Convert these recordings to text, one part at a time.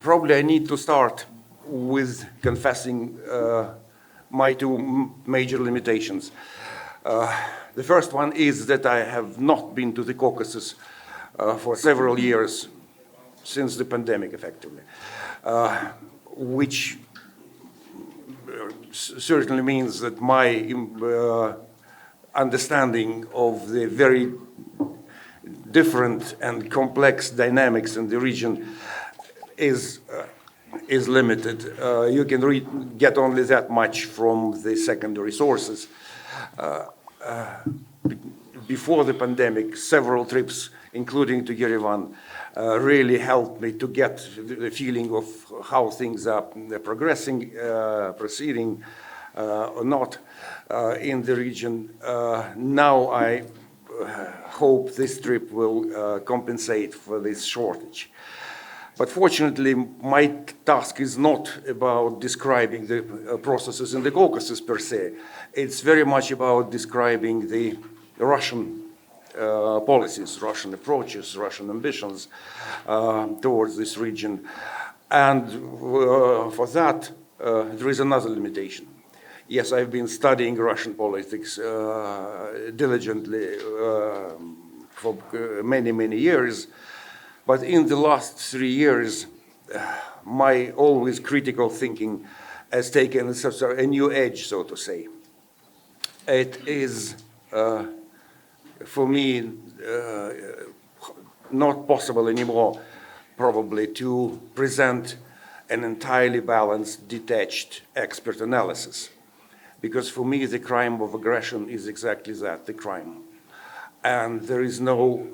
Probably I need to start with confessing my two major limitations. The first one is that I have not been to the Caucasus for several years since the pandemic, effectively, which certainly means that my understanding of the very different and complex dynamics in the region is limited. You can get only that much from the secondary sources. Before the pandemic, several trips, including to Yerevan, really helped me to get the feeling of how things are progressing, proceeding or not in the region. Now I hope this trip will compensate for this shortage. But fortunately, my task is not about describing the processes in the Caucasus per se. It's very much about describing the Russian policies, Russian approaches, Russian ambitions towards this region. And for that, there is another limitation. Yes, I've been studying Russian politics diligently for many, many years. But in the last 3 years, my always critical thinking has taken a new edge, so to say. It is, for me, not possible anymore, probably, to present an entirely balanced, detached expert analysis. Because for me, the crime of aggression is exactly that, the crime. And there is no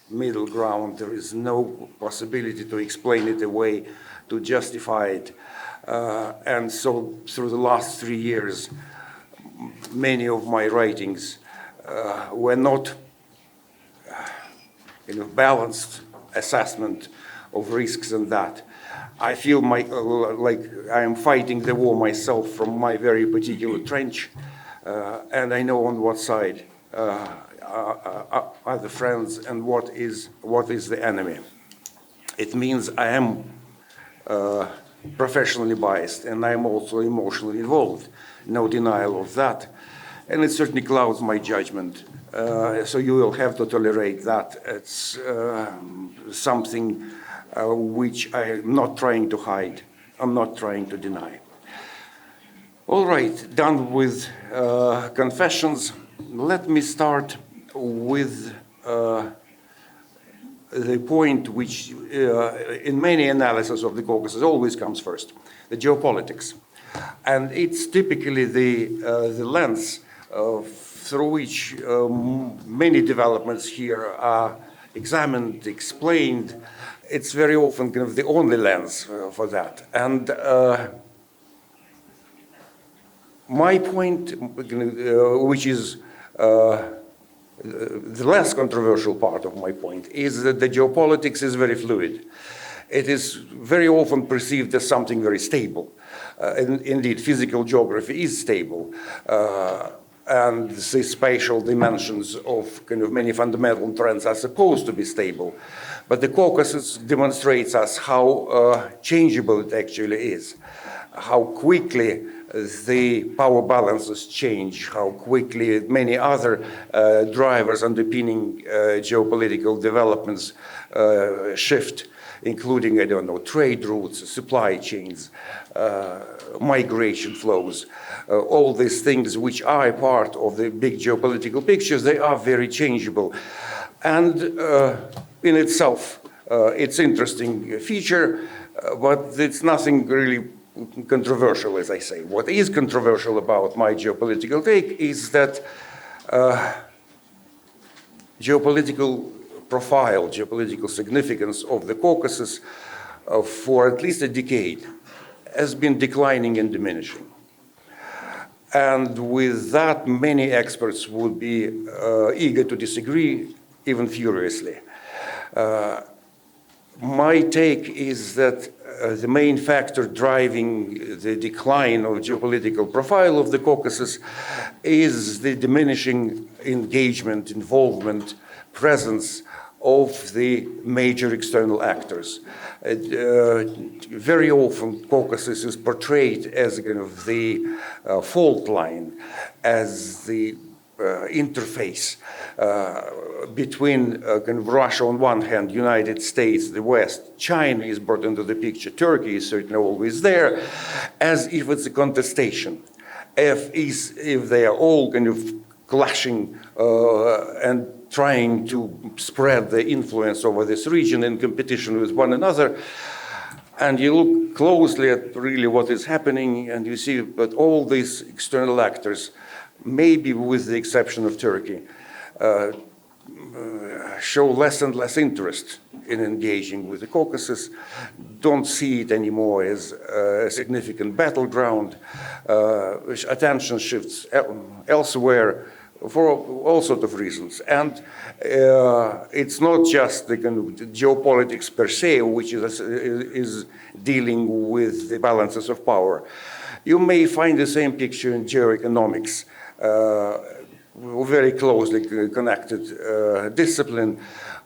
middle ground. There is no possibility to explain it away, to justify it. And so through the last 3 years, many of my writings were not balanced assessment of risks and that. I feel like I am fighting the war myself from my very particular trench, and I know on what side are the friends and what is the enemy. It means I am professionally biased, and I am also emotionally involved. No denial of that. And it certainly clouds my judgment. So you will have to tolerate that. It's something which I am not trying to hide. I'm not trying to deny. All right, done with confessions. Let me start with the point which in many analyses of the Caucasus always comes first, the geopolitics. And it's typically the lens through which many developments here are examined, explained. It's very often kind of the only lens for that. And my point, which is the less controversial part of my point, is that the geopolitics is very fluid. It is very often perceived as something very stable. Indeed, physical geography is stable. And the spatial dimensions of kind of many fundamental trends are supposed to be stable. But the Caucasus demonstrates us how changeable it actually is, how quickly the power balances change, how quickly many other drivers underpinning geopolitical developments shift, including, I don't know, trade routes, supply chains, migration flows, all these things which are a part of the big geopolitical pictures, they are very changeable. And in itself, it's an interesting feature, but it's nothing really controversial, as I say. What is controversial about my geopolitical take is that geopolitical profile, geopolitical significance of the Caucasus for at least a decade has been declining and diminishing. And with that, many experts would be eager to disagree, even furiously. My take is that the main factor driving the decline of geopolitical profile of the Caucasus is the diminishing engagement, involvement, presence of the major external actors. Very often, Caucasus is portrayed as kind of the fault line, as the interface between kind of Russia on one hand, United States, the West, China is brought into the picture, Turkey is certainly always there, as if it's a contestation. If they are all kind of clashing and trying to spread the influence over this region in competition with one another, and you look closely at really what is happening, and you see that all these external actors, maybe with the exception of Turkey, show less and less interest in engaging with the Caucasus, don't see it anymore as a significant battleground. Attention shifts elsewhere for all sorts of reasons. And it's not just the kind of geopolitics per se, which is dealing with the balances of power. You may find the same picture in geoeconomics, very closely connected discipline,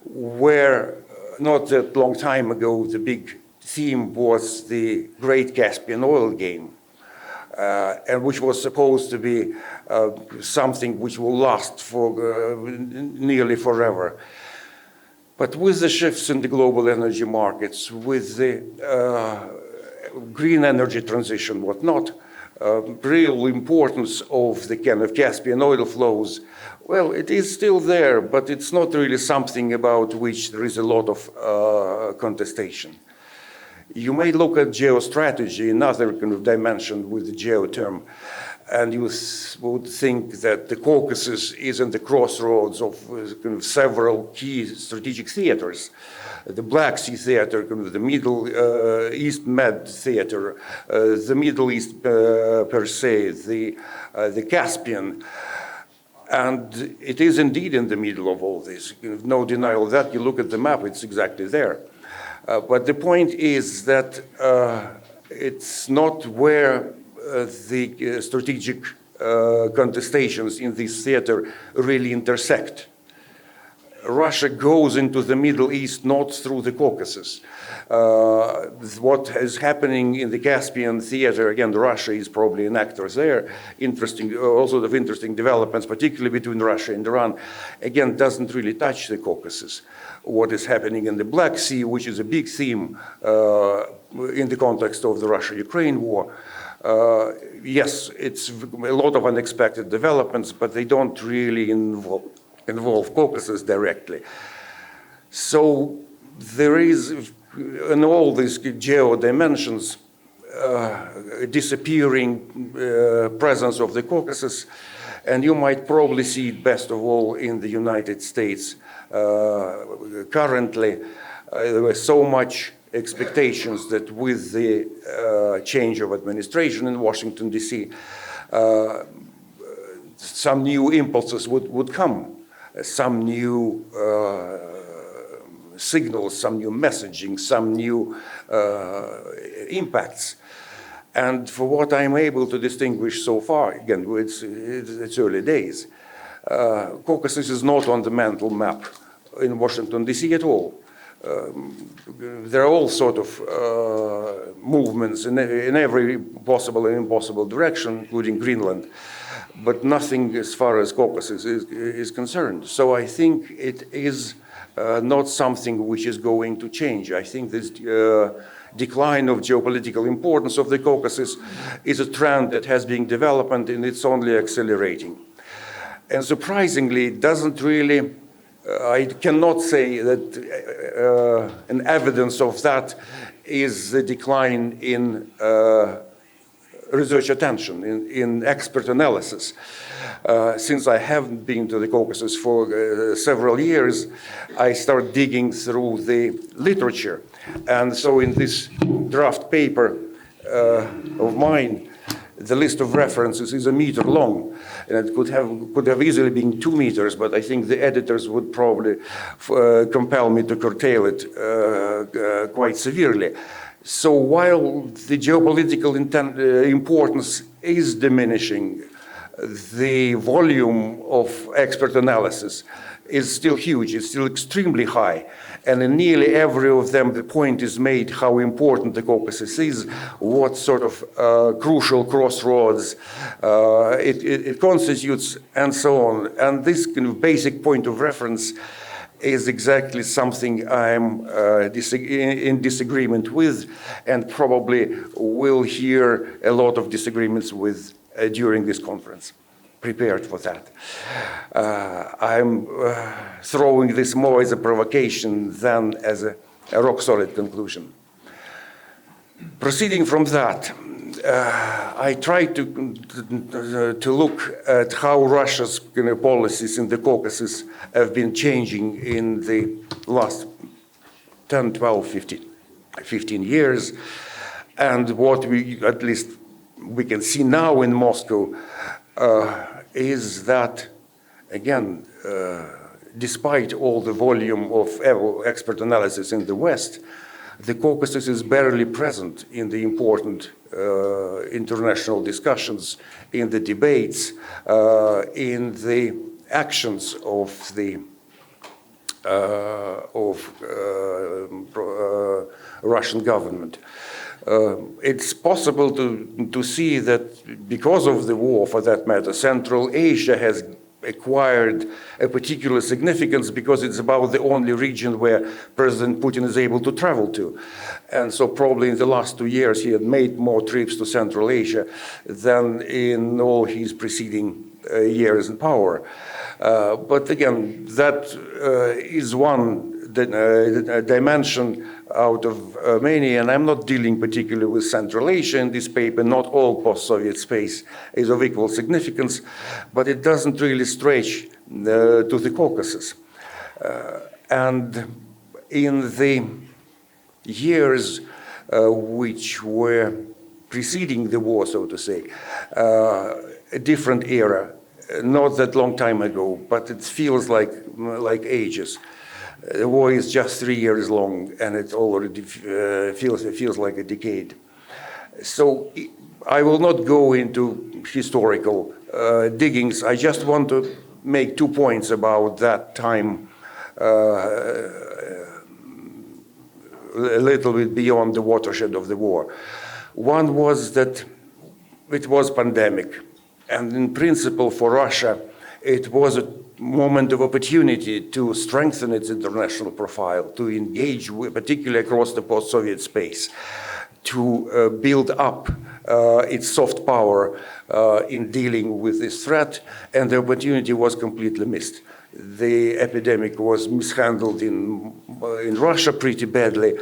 where not that long time ago the big theme was the Great Caspian Oil Game, and which was supposed to be something which will last for nearly forever. But with the shifts in the global energy markets, with the green energy transition, whatnot, real importance of the kind of Caspian oil flows, well, it is still there, but it's not really something about which there is a lot of contestation. You may look at geostrategy, another kind of dimension with the geo term, and you would think that the Caucasus is in the crossroads of kind of several key strategic theaters. The Black Sea theater, kind of the Middle East Med theater, the Middle East per se, the Caspian. And it is indeed in the middle of all this. No denial of that. You look at the map, it's exactly there. But the point is that it's not where the strategic contestations in this theater really intersect. Russia goes into the Middle East not through the Caucasus. What is happening in the Caspian theater, again, Russia is probably an actor there, all sorts of interesting developments, particularly between Russia and Iran, again, doesn't really touch the Caucasus. What is happening in the Black Sea, which is a big theme in the context of the Russia-Ukraine war, yes, it's a lot of unexpected developments, but they don't really involve Caucasus directly. So there is, in all these geo dimensions, disappearing presence of the Caucasus, and you might probably see it best of all in the United States. Currently, there were so much expectations that with the change of administration in Washington, D.C., some new impulses would come. Some new signals, some new messaging, some new impacts. And for what I'm able to distinguish so far, again, it's early days, Caucasus is not on the mental map in Washington, D.C. at all. There are all sorts of movements in every possible and impossible direction, including Greenland, but nothing as far as Caucasus is concerned. So I think it is not something which is going to change. I think this decline of geopolitical importance of the Caucasus is a trend that has been developed and it's only accelerating. And surprisingly, it doesn't really, I cannot say that an evidence of that is the decline in research attention, in expert analysis. Since I haven't been to the Caucasus for several years, I started digging through the literature. And so in this draft paper of mine, the list of references is 1 meter long, and it could have easily been 2 meters, but I think the editors would probably compel me to curtail it quite severely. So while the geopolitical importance is diminishing, the volume of expert analysis is still huge, it's still extremely high. And in nearly every of them, the point is made how important the Caucasus is, what sort of crucial crossroads it constitutes, and so on. And this kind of basic point of reference is exactly something I'm in disagreement with, and probably will hear a lot of disagreements with during this conference. Prepared for that. I'm throwing this more as a provocation than as a rock-solid conclusion. Proceeding from that, I try to look at how Russia's policies in the Caucasus have been changing in the last 10, 12, 15 years, and what we, at least we can see now in Moscow, is that, again, despite all the volume of expert analysis in the West, the Caucasus is barely present in the important international discussions, in the debates, in the actions of the Russian government. It's possible to see that because of the war, for that matter, Central Asia has acquired a particular significance because it's about the only region where President Putin is able to travel to. And so probably in the last 2 years he had made more trips to Central Asia than in all his preceding years in power. But again, that is one dimension out of many, and I'm not dealing particularly with Central Asia in this paper. Not all post-Soviet space is of equal significance, but it doesn't really stretch to the Caucasus. And in the years which were preceding the war, so to say, a different era, not that long time ago, but it feels like ages. The war is just 3 years long, and it already feels like a decade. So I will not go into historical diggings. I just want to make 2 points about that time, a little bit beyond the watershed of the war. One was that it was pandemic, and in principle for Russia, it was a moment of opportunity to strengthen its international profile, to engage, particularly across the post-Soviet space, to build up its soft power in dealing with this threat, and the opportunity was completely missed. The epidemic was mishandled in Russia pretty badly,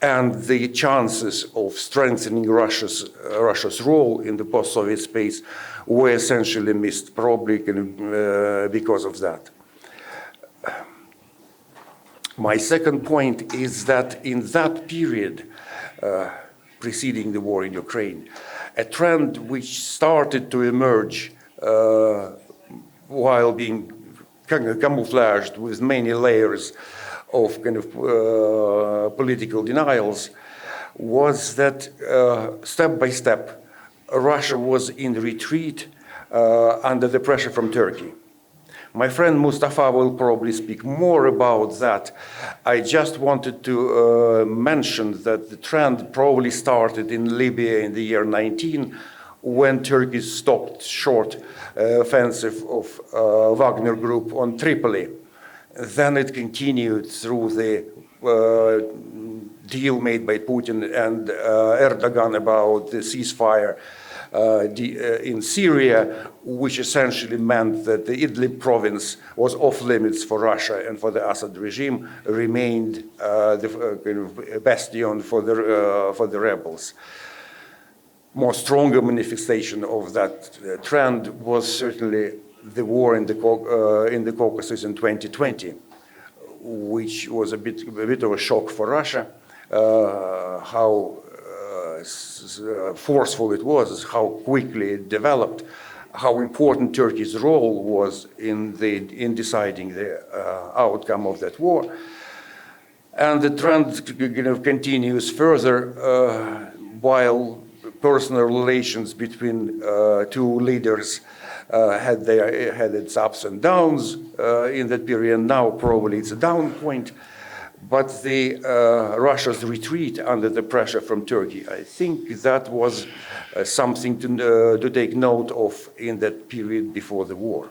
and the chances of strengthening Russia's role in the post-Soviet space were essentially missed, probably because of that. My second point is that in that period preceding the war in Ukraine, a trend which started to emerge while being camouflaged with many layers of political denials was that step by step Russia was in retreat under the pressure from Turkey. My friend Mustafa will probably speak more about that. I just wanted to mention that the trend probably started in Libya in the year 19, when Turkey stopped short offensive of Wagner Group on Tripoli. Then it continued through the deal made by Putin and Erdogan about the ceasefire in Syria, which essentially meant that the Idlib province was off limits for Russia, and for the Assad regime remained the bastion for the rebels. More stronger manifestation of that trend was certainly the war in the Caucasus in 2020, which was a bit of a shock for Russia. How forceful it was, how quickly it developed, how important Turkey's role was in deciding the outcome of that war. And the trend continues further while personal relations between two leaders had its ups and downs in that period. Now probably it's a down point. But Russia's retreat under the pressure from Turkey, I think that was something to take note of in that period before the war,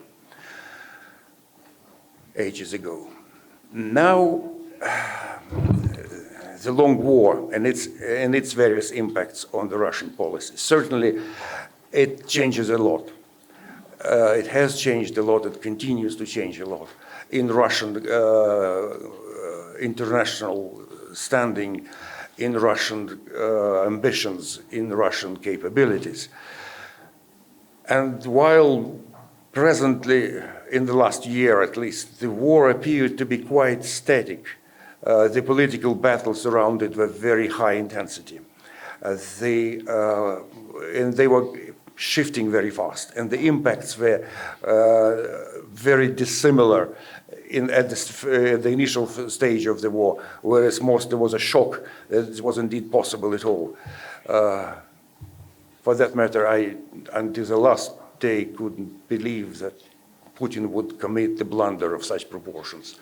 ages ago. Now, the long war and its various impacts on the Russian policy. Certainly, it changes a lot. It has changed a lot. It continues to change a lot in Russian international standing, in Russian ambitions, in Russian capabilities. And while presently, in the last year at least, the war appeared to be quite static, the political battles around it were very high intensity. And they were shifting very fast, and the impacts were very dissimilar at the initial stage of the war, whereas there was a shock that it was indeed possible at all. For that matter, I, until the last day, couldn't believe that Putin would commit the blunder of such proportions,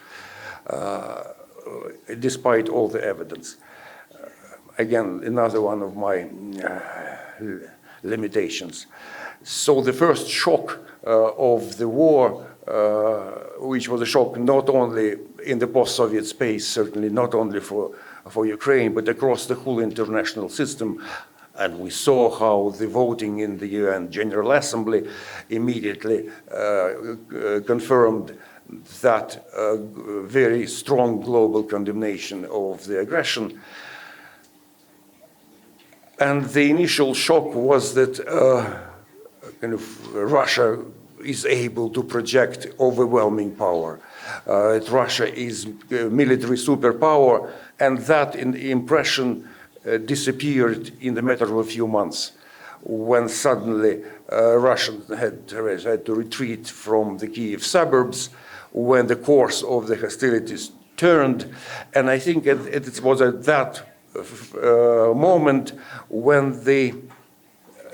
despite all the evidence. Again, another one of my limitations. So the first shock of the war, which was a shock not only in the post-Soviet space, certainly not only for Ukraine, but across the whole international system. And we saw how the voting in the UN General Assembly immediately confirmed that very strong global condemnation of the aggression. And the initial shock was that Russia is able to project overwhelming power. That Russia is a military superpower, and that impression disappeared in the matter of a few months, when suddenly Russia had to retreat from the Kiev suburbs, when the course of the hostilities turned. And I think it was at that moment when the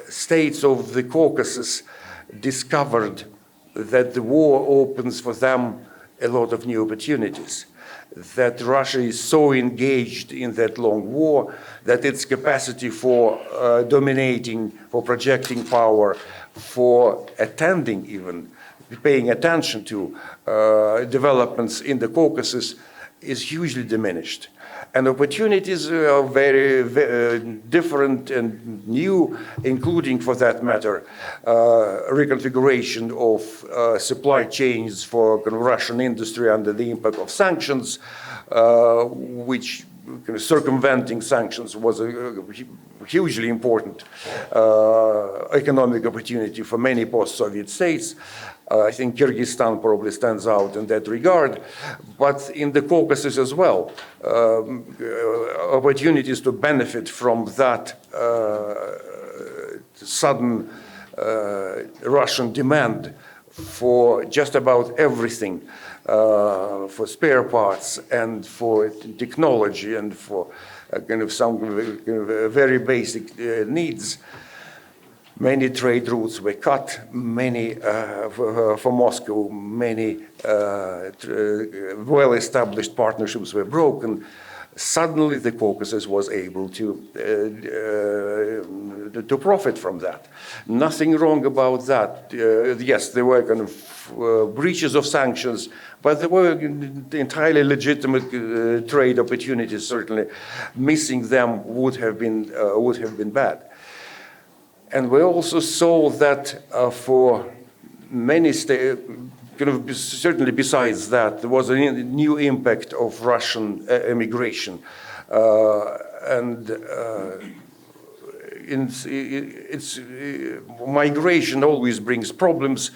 states of the Caucasus discovered that the war opens for them a lot of new opportunities, that Russia is so engaged in that long war that its capacity for dominating, for projecting power, for attending even, paying attention to developments in the Caucasus is hugely diminished. And opportunities are very, very different and new, including, for that matter, reconfiguration of supply chains for Russian industry under the impact of sanctions, which circumventing sanctions was a hugely important economic opportunity for many post-Soviet states. I think Kyrgyzstan probably stands out in that regard, but in the Caucasus as well, opportunities to benefit from that sudden Russian demand for just about everything, for spare parts and for technology and for some very basic needs. Many trade routes were cut, many, for Moscow, many well-established partnerships were broken. Suddenly the Caucasus was able to profit from that. Nothing wrong about that. Yes, there were breaches of sanctions, but there were entirely legitimate trade opportunities, certainly. Missing them would have been bad. And we also saw that for many states, certainly besides that, there was a new impact of Russian immigration. Migration always brings problems,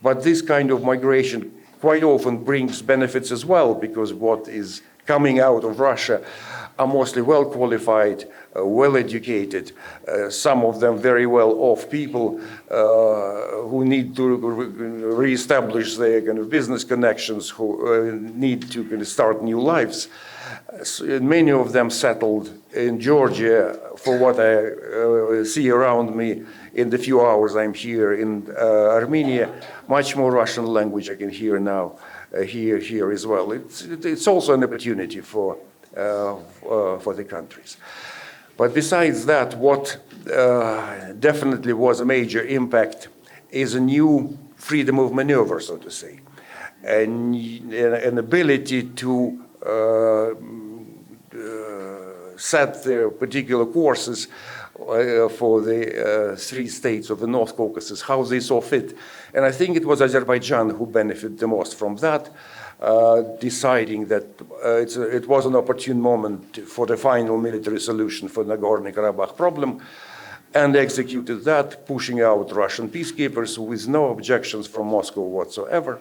but this kind of migration quite often brings benefits as well, because what is coming out of Russia are mostly well-qualified, well-educated, some of them very well-off people who need to re-establish their business connections, who need to start new lives. Many of them settled in Georgia, for what I see around me in the few hours I'm here. In Armenia, much more Russian language I can hear now, here as well. It's also an opportunity for the countries. But besides that, what definitely was a major impact is a new freedom of maneuver, so to say, and an ability to set their particular courses for the three states of the North Caucasus, how they saw fit. And I think it was Azerbaijan who benefited the most from that, deciding that it was an opportune moment for the final military solution for the Nagorno-Karabakh problem, and executed that, pushing out Russian peacekeepers with no objections from Moscow whatsoever.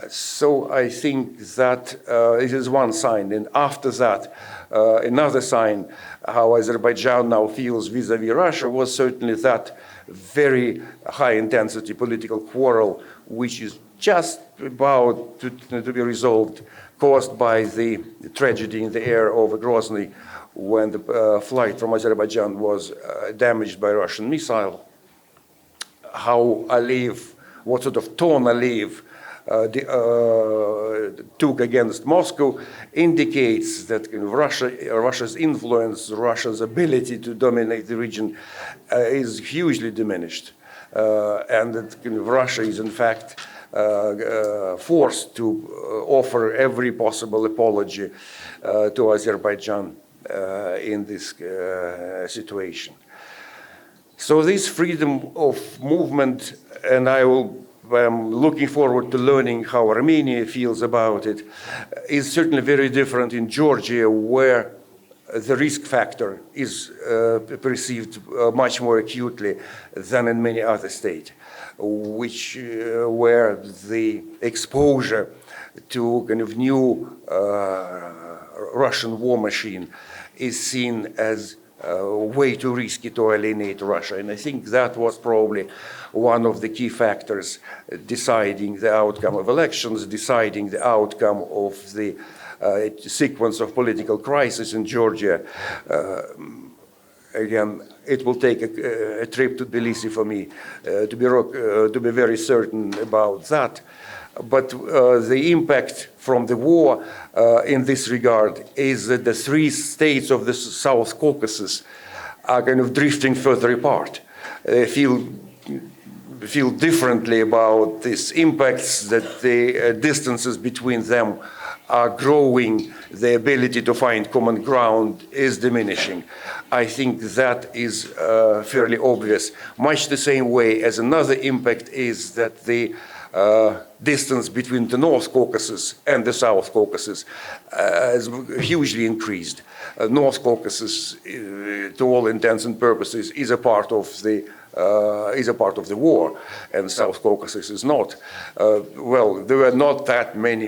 So I think that it is one sign. And after that, another sign how Azerbaijan now feels vis-à-vis Russia was certainly that very high-intensity political quarrel, which is just about to be resolved, caused by the tragedy in the air over Grozny when the flight from Azerbaijan was damaged by a Russian missile. How Aliyev, what sort of tone Aliyev took against Moscow indicates that Russia's influence, Russia's ability to dominate the region is hugely diminished. And that Russia is in fact forced to offer every possible apology to Azerbaijan in this situation. So this freedom of movement, and I'm looking forward to learning how Armenia feels about it, is certainly very different in Georgia, where the risk factor is perceived much more acutely than in many other states, where the exposure to kind of new Russian war machine is seen as way too risky to alienate Russia. And I think that was probably one of the key factors deciding the outcome of elections, deciding the outcome of the sequence of political crisis in Georgia. Again, it will take a trip to Tbilisi for me to be very certain about that. But the impact from the war in this regard is that the three states of the South Caucasus are kind of drifting further apart. They feel differently about these impacts, that the distances between them are growing, the ability to find common ground is diminishing. I think that is fairly obvious. Much the same way as another impact is that the distance between the North Caucasus and the South Caucasus has hugely increased. North Caucasus, to all intents and purposes, is a part of the war, and South Caucasus is not. Well, there were not that many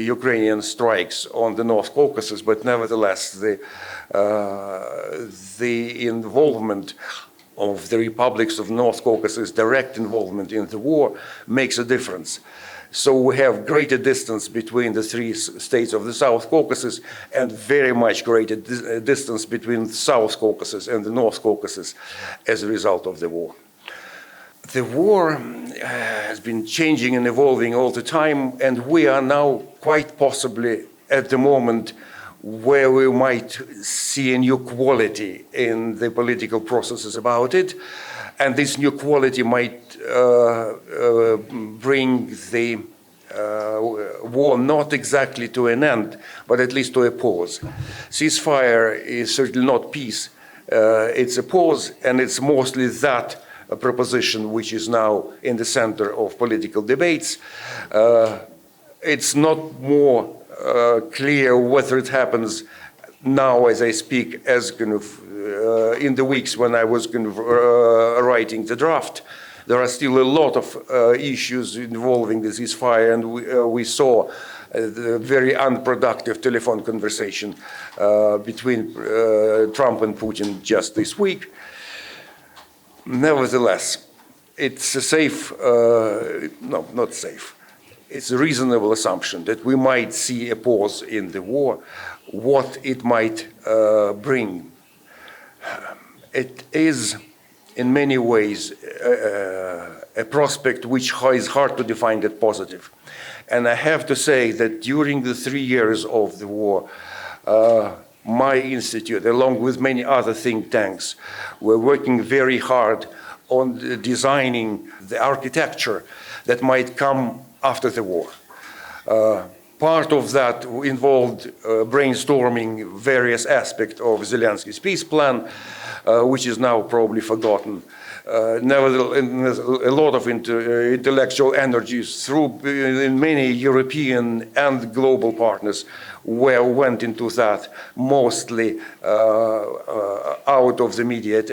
Ukrainian strikes on the North Caucasus, but nevertheless, the involvement of the republics of North Caucasus, direct involvement in the war, makes a difference. So we have greater distance between the three states of the South Caucasus and very much greater distance between the South Caucasus and the North Caucasus as a result of the war. The war has been changing and evolving all the time, and we are now quite possibly at the moment where we might see a new quality in the political processes about it. And this new quality might bring the war not exactly to an end, but at least to a pause. Ceasefire is certainly not peace. It's a pause, and it's mostly that proposition which is now in the center of political debates. It's not more clear whether it happens now as I speak as kind of in the weeks when I was kind of writing the draft. There are still a lot of issues involving the ceasefire, and we saw the very unproductive telephone conversation between Trump and Putin just this week. Nevertheless, it's a safe, no, not safe. it's a reasonable assumption that we might see a pause in the war, what it might bring. It is, in many ways, a prospect which is hard to define as positive. And I have to say that during the 3 years of the war, my institute, along with many other think tanks, were working very hard on designing the architecture that might come after the war. Part of that involved brainstorming various aspects of Zelensky's peace plan, which is now probably forgotten. Nevertheless, a lot of intellectual energies through many European and global partners went into that, mostly out of the immediate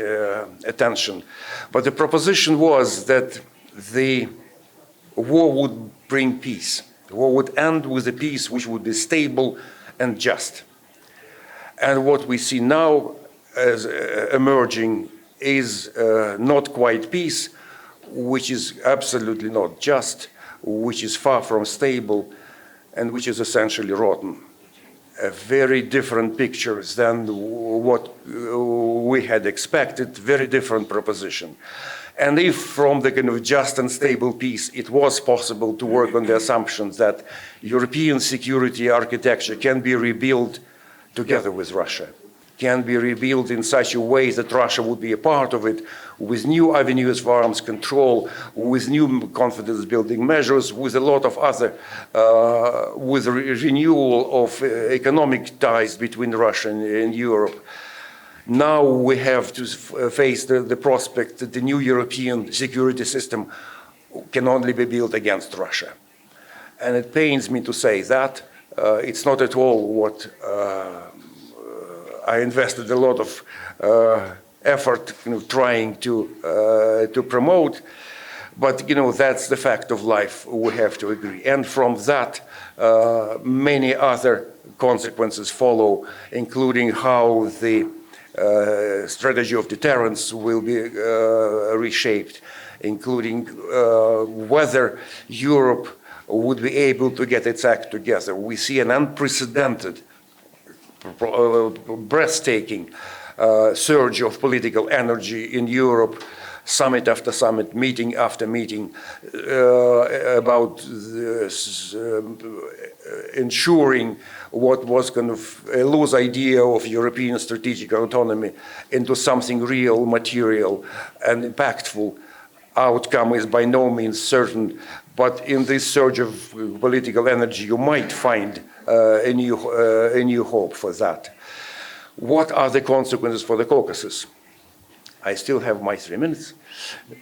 attention. But the proposition was that the war would bring peace. The war would end with a peace which would be stable and just. And what we see now as emerging is not quite peace, which is absolutely not just, which is far from stable, and which is essentially rotten. A very different pictures than what we had expected, very different proposition. And if from the kind of just and stable peace it was possible to work on the assumptions that European security architecture can be rebuilt together with Russia, can be rebuilt in such a way that Russia would be a part of it, with new avenues for arms control, with new confidence-building measures, with a lot of other, with renewal of economic ties between Russia and Europe. Now we have to face the prospect that the new European security system can only be built against Russia. And it pains me to say that. It's not at all what I invested a lot of effort trying to promote. But that's the fact of life, we have to agree. And from that, many other consequences follow, including how the strategy of deterrence will be reshaped, including whether Europe would be able to get its act together. We see an unprecedented, breathtaking surge of political energy in Europe, summit after summit, meeting after meeting, about ensuring what was kind of a loose idea of European strategic autonomy into something real, material, and impactful. Outcome is by no means certain, but in this surge of political energy, you might find a new hope for that. What are the consequences for the Caucasus? I still have my 3 minutes.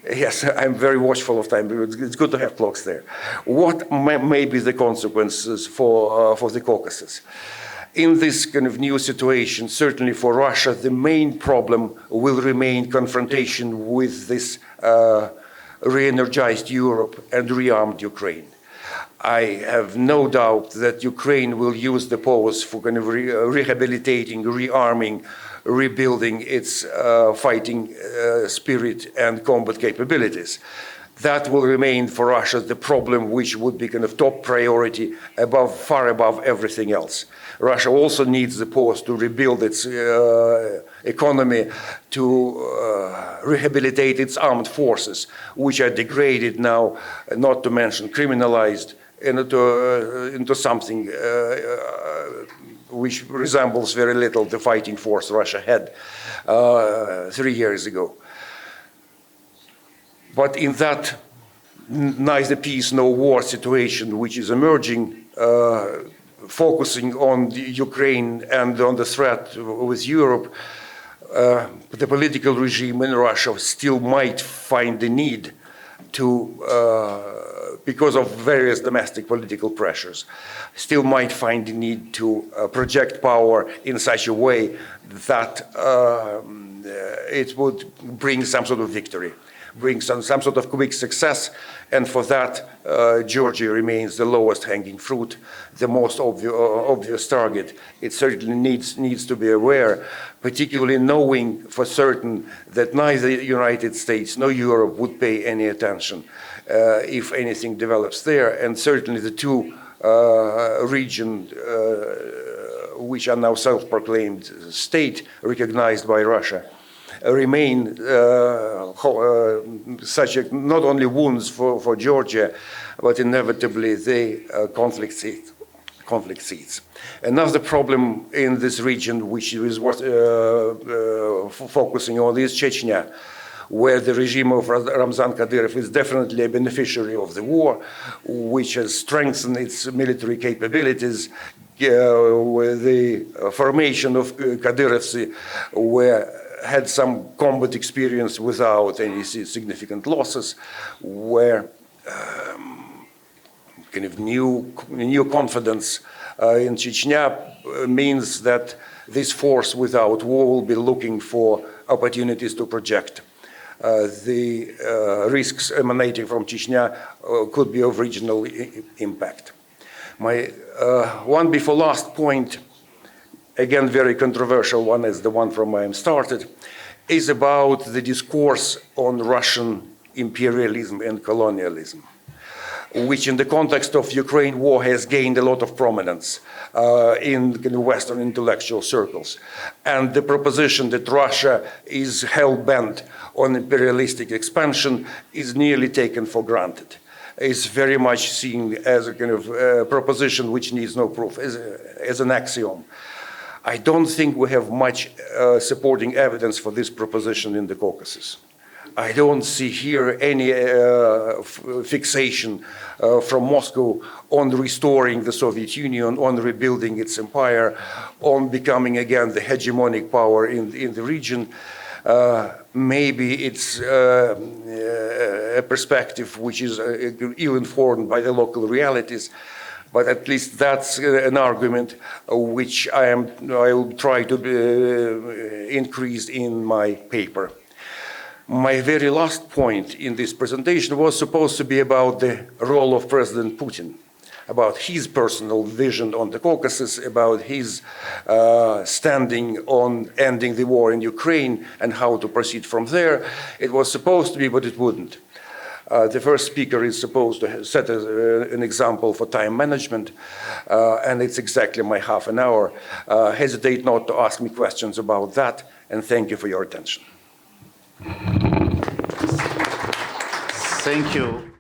Yes, I'm very watchful of time, but it's good to have clocks there. What may be the consequences for the Caucasus? In this kind of new situation, certainly for Russia, the main problem will remain confrontation with this re-energized Europe and rearmed Ukraine. I have no doubt that Ukraine will use the pause for kind of rehabilitating, rearming, rebuilding its fighting spirit and combat capabilities. That will remain for Russia the problem which would be kind of top priority, far above everything else. Russia also needs the pause to rebuild its economy, to rehabilitate its armed forces, which are degraded now, not to mention criminalized, into something which resembles very little the fighting force Russia had 3 years ago. But in that neither peace nor war situation which is emerging, focusing on Ukraine and on the threat with Europe, the political regime in Russia still might find the need to, because of various domestic political pressures, still might find the need to project power in such a way that it would bring some sort of victory. bring some sort of quick success, and for that, Georgia remains the lowest hanging fruit, the most obvious target. It certainly needs to be aware, particularly knowing for certain that neither the United States nor Europe would pay any attention if anything develops there, and certainly the two regions which are now self-proclaimed state recognized by Russia remain subject not only wounds for Georgia, but inevitably the conflict seeds. Another problem in this region, which is what focusing on, is Chechnya, where the regime of Ramzan Kadyrov is definitely a beneficiary of the war, which has strengthened its military capabilities. With the formation of Kadyrovs, had some combat experience without any significant losses, where kind of new confidence in Chechnya means that this force without war will be looking for opportunities to project. The risks emanating from Chechnya could be of regional impact. My one before last point, again very controversial one, is the one from where I started, is about the discourse on Russian imperialism and colonialism, which in the context of Ukraine war has gained a lot of prominence in Western intellectual circles. And the proposition that Russia is hell-bent on imperialistic expansion is nearly taken for granted. Is very much seen as a kind of proposition which needs no proof, as an axiom. I don't think we have much supporting evidence for this proposition in the Caucasus. I don't see here any fixation from Moscow on restoring the Soviet Union, on rebuilding its empire, on becoming again the hegemonic power in the region. Maybe it's a perspective which is ill-informed by the local realities, but at least that's an argument which I will try to increase in my paper. My very last point in this presentation was supposed to be about the role of President Putin, about his personal vision on the Caucasus, about his standing on ending the war in Ukraine and how to proceed from there. It was supposed to be, but it wouldn't. The first speaker is supposed to set an example for time management, and it's exactly my half an hour. Hesitate not to ask me questions about that, and thank you for your attention. Thank you.